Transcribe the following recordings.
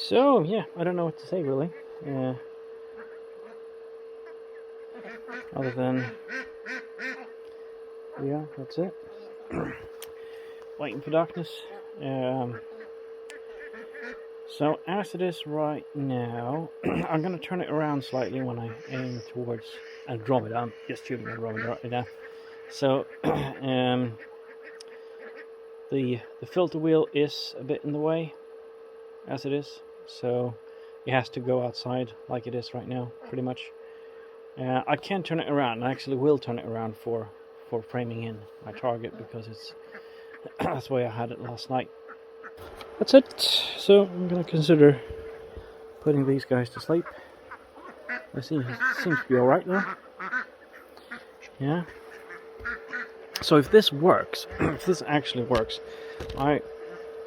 So yeah, I don't know what to say really. Other than yeah, that's it. Waiting for darkness. So as it is right now, I'm going to turn it around slightly when I aim towards Andromeda. I'm just shooting Andromeda right now. So the filter wheel is a bit in the way as it is, so it has to go outside like it is right now, pretty much. I can turn it around. I actually will turn it around for framing in my target, because it's that's the way I had it last night. That's it. So I'm going to consider putting these guys to sleep. It seems to be alright now. Yeah. So if this works, if this actually works, I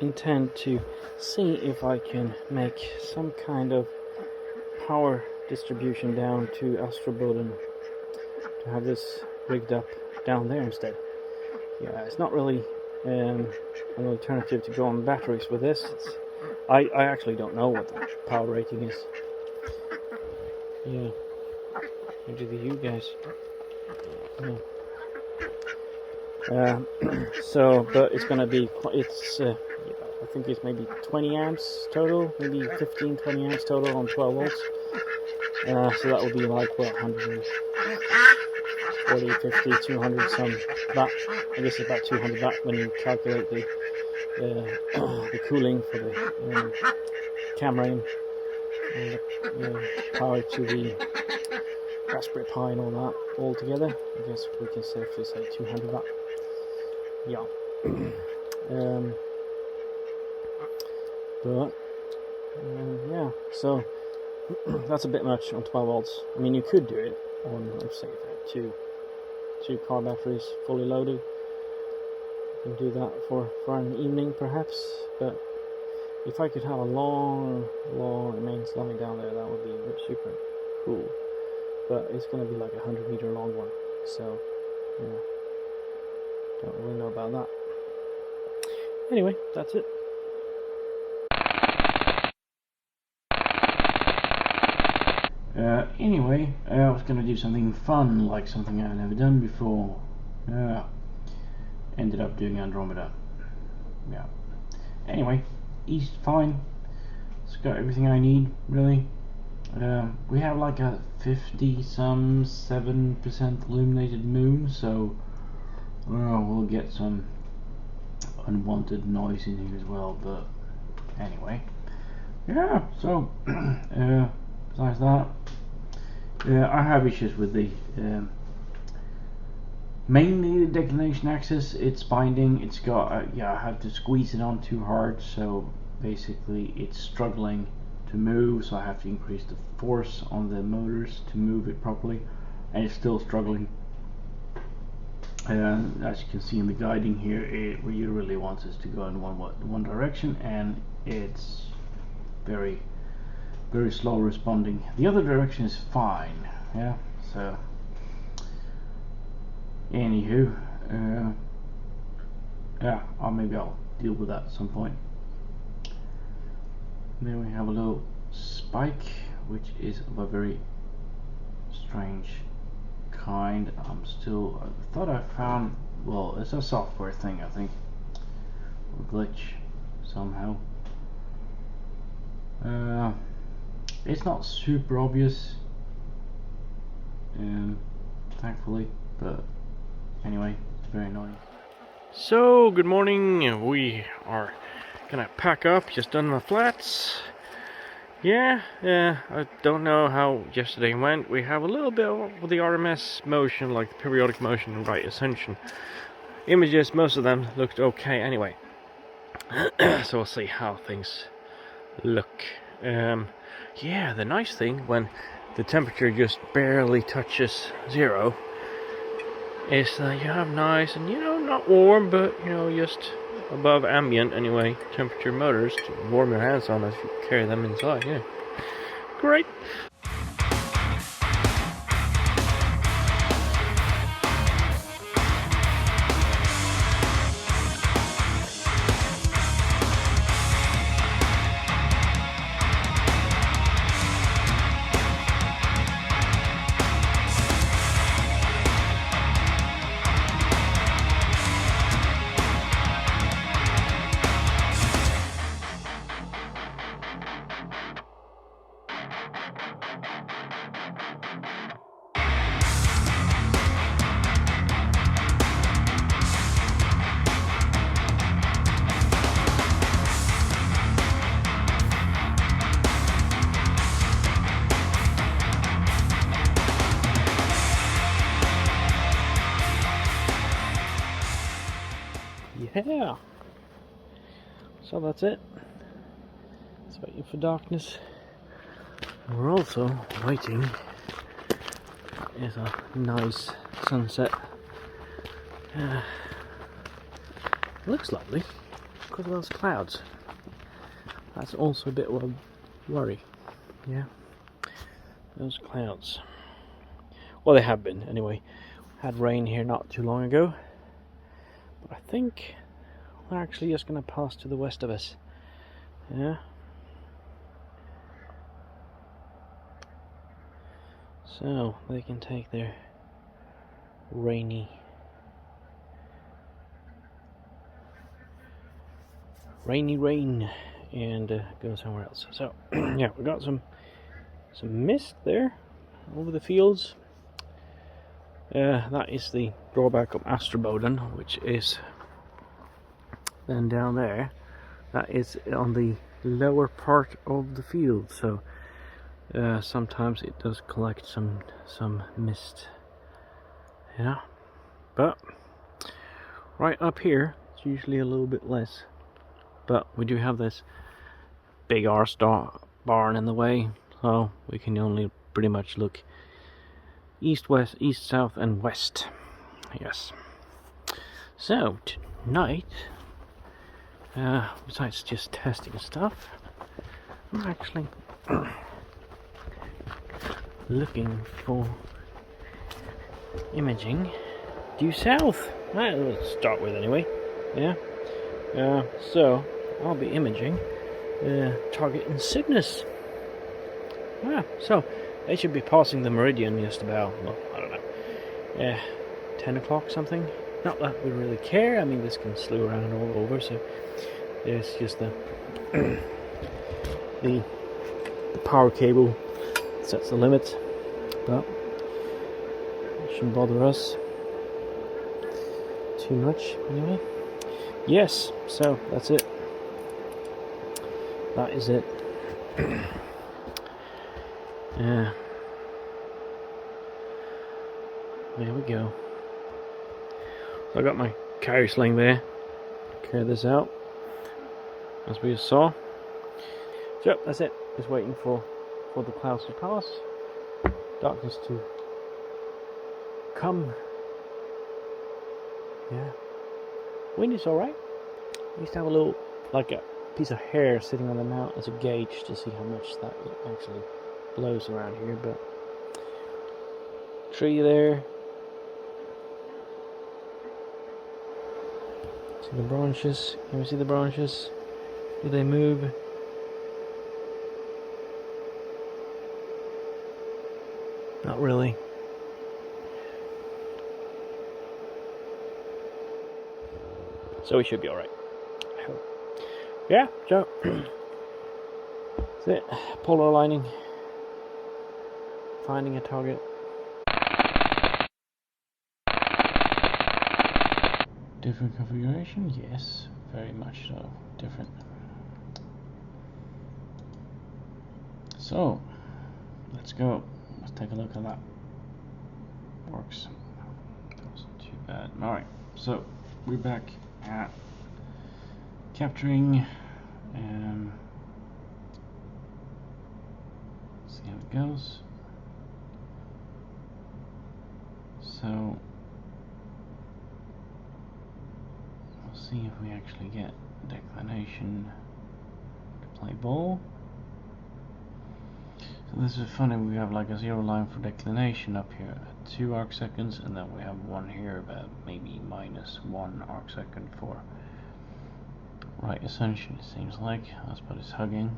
intend to see if I can make some kind of power distribution down to Astroboden to have this rigged up down there instead. Yeah, it's not really an alternative to go on batteries with this. I actually don't know what the power rating is. Yeah, maybe you guys. Yeah. So, but it's gonna be, it's I think it's maybe 20 amps total, maybe 15-20 amps total on 12 volts. So that will be like, what, 140, 50, 200 some watt. I guess it's about 200 watt when you calculate the cooling for the camera and the power to the Raspberry Pi and all that all together. I guess we can safely say 200 watt. Yeah. But yeah, so that's a bit much on 12 volts. I mean, you could do it on, let's say, two car batteries fully loaded. You can do that for an evening perhaps, but if I could have a long mains line down there, that would be super cool. But it's going to be like a 100-meter long one, so yeah, don't really know about that. Anyway, that's it. Anyway, I was going to do something fun, like something I've never done before. Ended up doing Andromeda. Yeah. Anyway, he's fine. It's got everything I need, really. We have like a 57% illuminated moon, so we'll get some unwanted noise in here as well. But anyway, yeah. So besides that, I have issues with the mainly the declination axis. It's binding. It's got I had to squeeze it on too hard, so basically it's struggling to move, so I have to increase the force on the motors to move it properly, and it's still struggling. As you can see in the guiding here, it really wants us to go in one direction, and it's very slow responding. The other direction is fine. Yeah, so anywho, yeah, maybe I'll deal with that at some point. Then we have a little spike, which is of a very strange kind. I thought I found, well, it's a software thing, I think, or glitch somehow. It's not super obvious, thankfully, but anyway, it's very annoying. So, good morning. We are gonna pack up, just done my flats. Yeah, I don't know how yesterday went. We have a little bit of the RMS motion, like the periodic motion and right ascension images. Most of them looked okay anyway. So we'll see how things look. Yeah, the nice thing when the temperature just barely touches zero is that you have nice and, not warm, but, just above ambient anyway, temperature motors to warm your hands on as you carry them inside. Yeah, great. So that's it. It's waiting for darkness. We're also waiting. It's a nice sunset. Looks lovely because of those clouds. That's also a bit of a worry. Yeah, those clouds. Well, they have been anyway. Had rain here not too long ago, but I think we're actually just going to pass to the west of us. Yeah. So they can take their rain and go somewhere else. So yeah, we got some mist there over the fields. That is the drawback of Andromeda, which is then down there. That is on the lower part of the field, so sometimes it does collect some mist. Yeah, but right up here it's usually a little bit less. But we do have this big arse barn in the way, so we can only pretty much look east, west, east, south, and west. Yes. So tonight, besides just testing stuff, I'm actually looking for imaging due south. Let's start with anyway. Yeah. So I'll be imaging target in Cygnus. So they should be passing the meridian just about, well, I don't know, 10 o'clock something. Not that we really care. I mean, this can slew around all over, so there's just the the power cable sets the limit, but it shouldn't bother us too much anyway. Yes, so that's it. That is it. Yeah. There we go. So I got my carry sling there. Carry this out, as we just saw. So that's it. Just waiting for the clouds to pass, darkness to come. Yeah. Wind is alright. We used to have a little, like a piece of hair sitting on the mount as a gauge to see how much that actually blows around here, but tree there. See the branches? Can we see the branches? Do they move? Not really. So we should be alright. Yeah, so that's it. Polar aligning. Finding a target. Different configuration? Yes, very much so. Different. So, let's go. Let's take a look at that. Works. That wasn't too bad. Alright, so we're back at capturing. See how it goes. So we'll see if we actually get declination to play ball. So this is funny, we have like a zero line for declination up here at 2 arc seconds, and then we have one here about maybe -1 arc second for right ascension, it seems like. That's what it's hugging.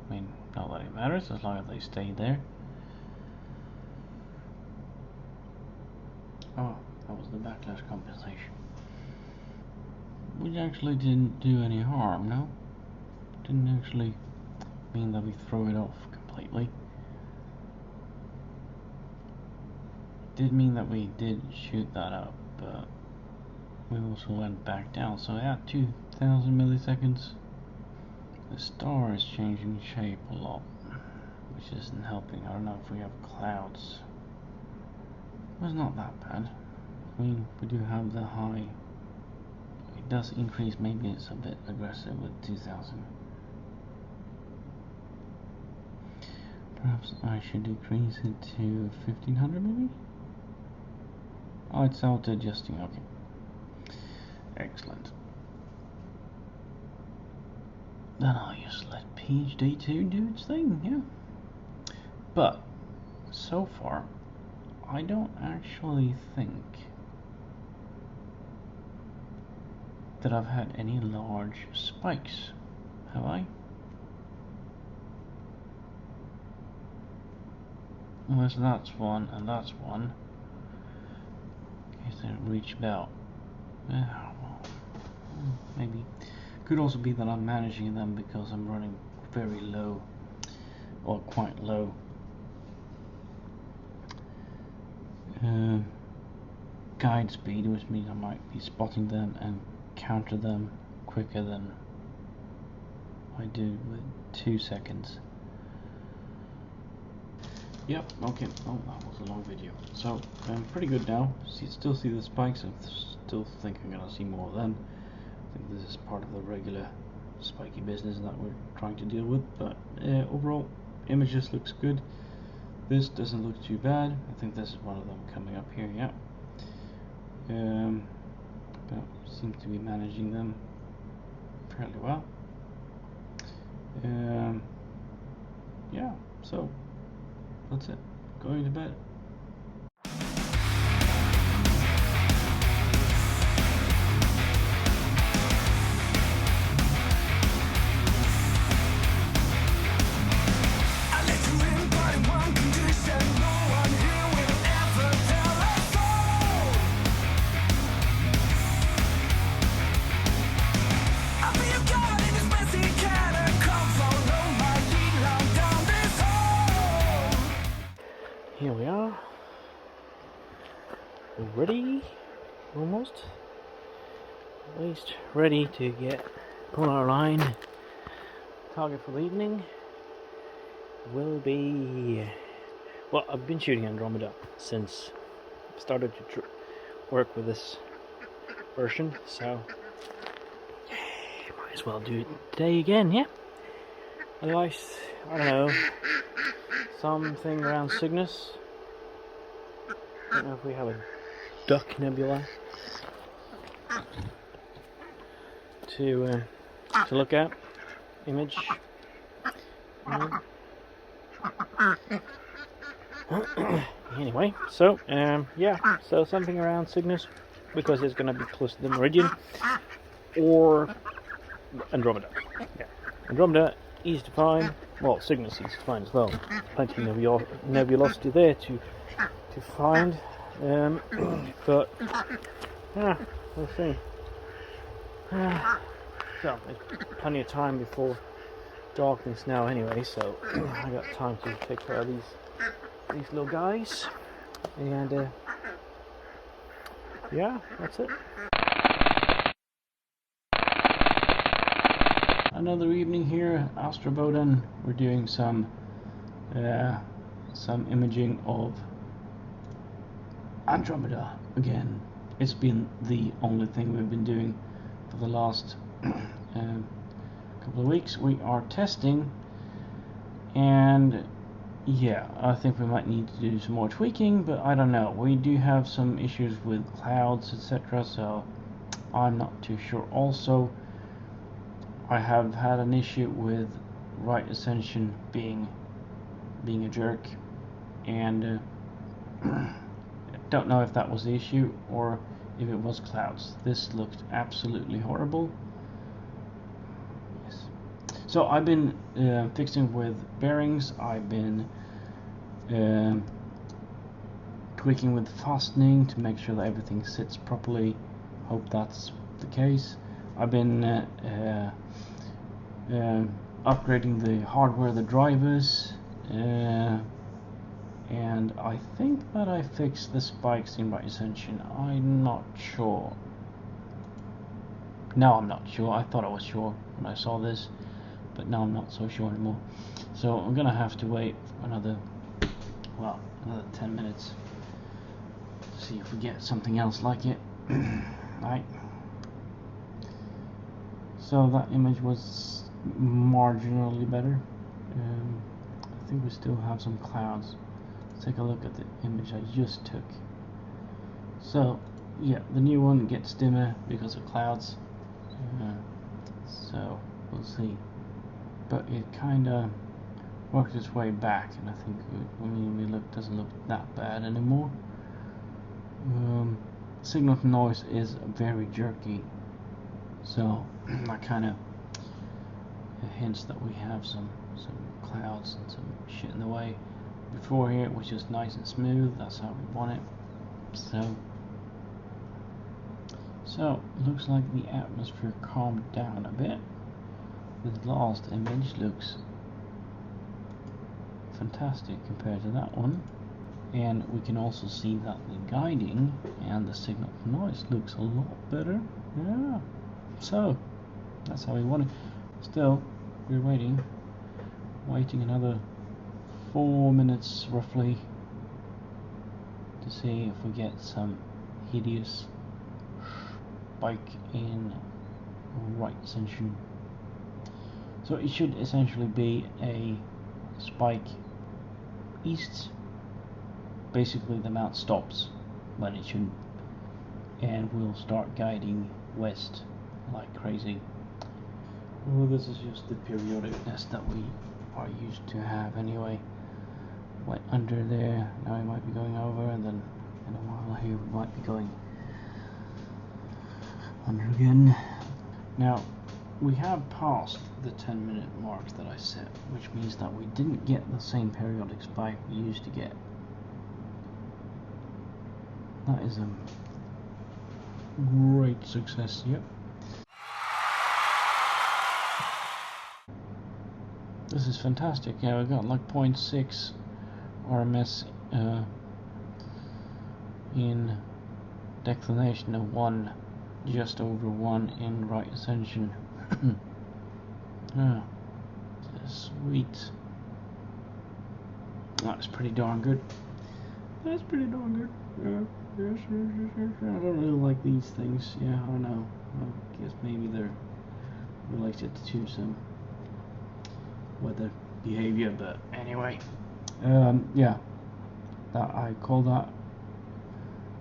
I mean, not that it matters as long as they stay there. Oh, that was the backlash compensation. Which actually didn't do any harm, no? Didn't actually mean that we threw it off completely. Did mean that we did shoot that up, but we also went back down. So yeah, 2000 milliseconds. The star is changing shape a lot, which isn't helping. I don't know if we have clouds. Well, it's not that bad. I mean, we do have the high. We does increase, maybe it's a bit aggressive with 2000. Perhaps I should decrease it to 1500 maybe? Oh, it's auto-adjusting, okay. Excellent. Then I'll just let PhD2 do its thing, yeah. But, so far, I don't actually think that I've had any large spikes, have I? Unless that's one, and that's one. In case they don't reach about. Well, maybe. Could also be that I'm managing them because I'm running very low, or quite low. Guide speed, which means I might be spotting them and counter them quicker than I do with 2 seconds. Yep, okay. Oh, that was a long video. So, I'm pretty good now. Still see the spikes. I still think I'm gonna see more of them. I think this is part of the regular spiky business that we're trying to deal with. But overall, images looks good. This doesn't look too bad. I think this is one of them coming up here. Yeah. But seem to be managing them fairly well. Yeah. So. That's it. Going to bed. Here we are. Ready? Almost. At least ready to pull our line. Target for the evening will be... Well, I've been shooting Andromeda since I started to work with this version, so might as well do it today again, yeah? Otherwise, I don't know, something around Cygnus. I don't know if we have a duck nebula to look at. Image. Anyway, so yeah, so something around Cygnus because it's going to be close to the meridian, or Andromeda. Yeah, Andromeda easy to find. Well, Cygnus easy to find as well. Plenty of nebulosity there to find. But yeah, we'll see. So there's plenty of time before darkness now anyway, so I got time to take care of these little guys, and yeah, that's it. Another evening here, Astroboden. We're doing some imaging of Andromeda again. It's been the only thing we've been doing for the last couple of weeks. We are testing, and yeah, I think we might need to do some more tweaking, but I don't know. We do have some issues with clouds, etc., so I'm not too sure. Also, I have had an issue with right ascension being a jerk, and don't know if that was the issue or if it was clouds. This looked absolutely horrible. Yes. So I've been fixing with bearings. I've been tweaking with fastening to make sure that everything sits properly. Hope that's the case. I've been upgrading the hardware, the drivers, and I think that I fixed the spikes in right ascension. I'm not sure. Now I'm not sure. I thought I was sure when I saw this, but now I'm not so sure anymore. So I'm gonna have to wait for another 10 minutes to see if we get something else like it. Right. So that image was marginally better. I think we still have some clouds. Let's take a look at the image I just took. So yeah, the new one gets dimmer because of clouds. So we'll see. But it kind of worked its way back, and I think doesn't look that bad anymore. Signal to noise is very jerky, so that kind of hints that we have some clouds and some shit in the way. Before here it was just nice and smooth. That's how we want it. So looks like the atmosphere calmed down a bit. The last image looks fantastic compared to that one, and we can also see that the guiding and the signal to noise looks a lot better. Yeah, so that's how we want it. Still, we're waiting another 4 minutes roughly to see if we get some hideous spike in right ascension. So it should essentially be a spike east. Basically the mount stops when it shouldn't, and we'll start guiding west like crazy. Well, this is just the periodicness that we are used to have anyway. Went under there, now we might be going over, and then in a while here we might be going under again. Now we have passed the 10-minute mark that I set, which means that we didn't get the same periodic spike we used to get. That is a great success. Yep. This is fantastic. Yeah, we got like 0.6 RMS in declination of 1, just over 1 in right ascension. Ah, sweet. That's pretty darn good. That's pretty darn good. Yes. I don't really like these things. Yeah, I don't know. I guess maybe they're related to some weather behavior, but anyway. Yeah. I call that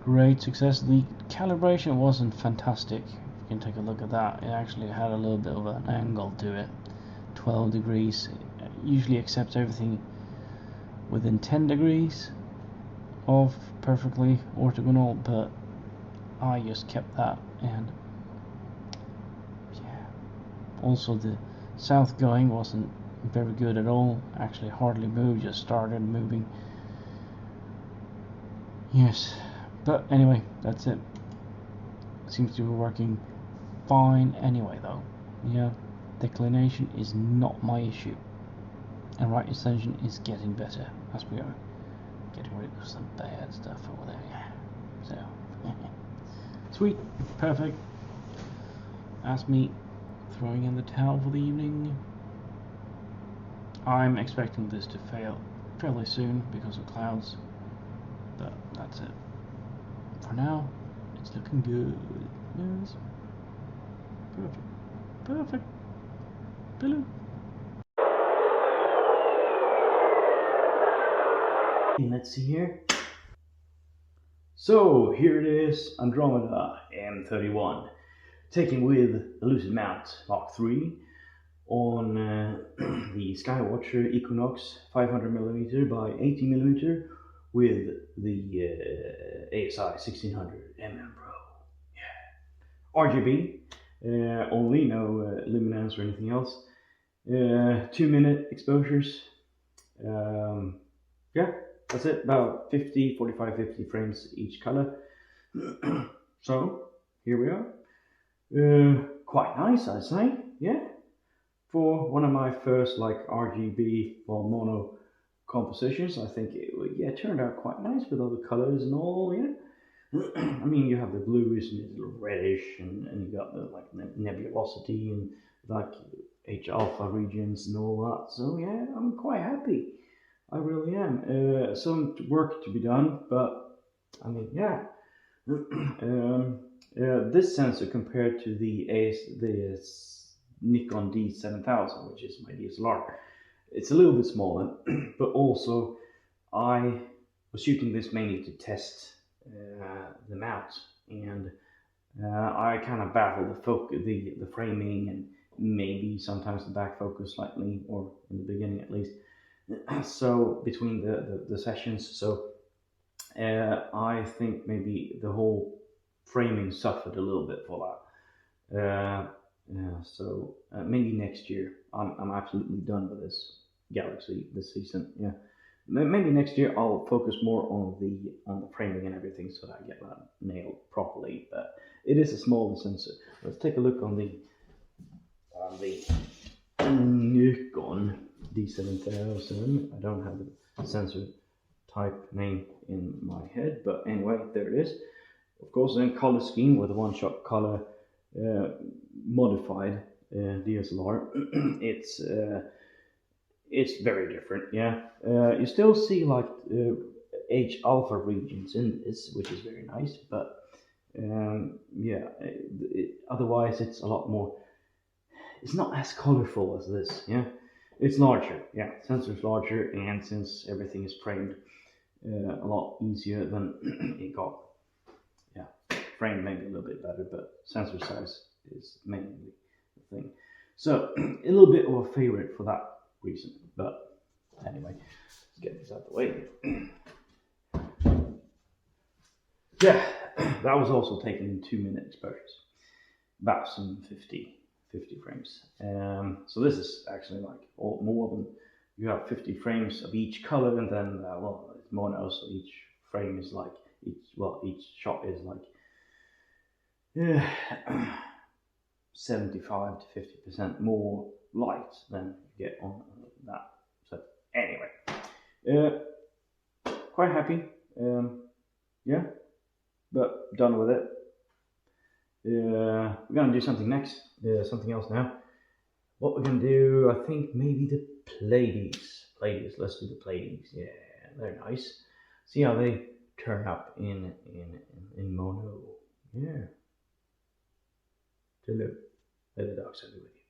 great success. The calibration wasn't fantastic. You can take a look at that. It actually had a little bit of an angle to it. 12 degrees. It usually accepts everything within 10 degrees of perfectly orthogonal, but I just kept that. And yeah, also the south going wasn't very good at all. Actually hardly moved, just started moving. Yes, but anyway, that's it. Seems to be working fine anyway though. Yeah, declination is not my issue, and right ascension is getting better as we are getting rid of some bad stuff over there. Yeah, so sweet, perfect. That's me throwing in the towel for the evening. I'm expecting this to fail fairly soon because of clouds, but that's it. For now, it's looking good. Yes. Perfect. Billy. Let's see here. So here it is, Andromeda M31, taken with the Lucid Mount Mk3 on the Skywatcher Equinox 500mm by 80mm with the ASI 1600 Pro. Yeah. RGB only, no luminance or anything else. 2-minute exposures. Yeah, that's it. About 45, 50 frames each color. So here we are. Quite nice, I'd say. Yeah. For one of my first like RGB or mono compositions, I think it turned out quite nice with all the colors and all. Yeah. I mean, you have the bluish and it's a little reddish, and you got the like nebulosity and like H alpha regions and all that. So yeah, I'm quite happy. I really am. Some work to be done, but I mean, yeah. This sensor compared to the Nikon D7000, which is my DSLR. It's a little bit smaller, but also I was shooting this mainly to test the mount, and I kind of battled the focus, the framing, and maybe sometimes the back focus slightly, or in the beginning at least. So between the sessions, so I think maybe the whole framing suffered a little bit for that. So maybe next year I'm absolutely done with this Galaxy this season. Yeah, maybe next year I'll focus more on the framing and everything, so that I get that nailed properly. But it is a smaller sensor. Let's take a look on the Nikon D7000. I don't have the sensor type name in my head, but anyway, there it is. Of course, then color scheme with a one-shot color modified DSLR. It's very different. Yeah, you still see like H alpha regions in this, which is very nice, but yeah, otherwise it's a lot more. It's not as colorful as this. Yeah, it's larger. Yeah, sensor's larger, and since everything is framed a lot easier than it got. Yeah, framed maybe a little bit better, but sensor size is mainly the thing. So a little bit of a favorite for that reason. But anyway, let's get this out of the way. Yeah, that was also taken in 2-minute exposures, about some 50 frames. So this is actually like more than, you have 50 frames of each color, and then well, it's mono, so each frame is like each shot is like 75 to 50% more light than you get on that. So anyway, quite happy. Yeah, but done with it. We're gonna do something next. Something else now. What we're gonna do, I think maybe the Pleiades. Let's do the Pleiades. Yeah, they're nice. See how they turn up in mono. Yeah. Hello. May the dark side be with you.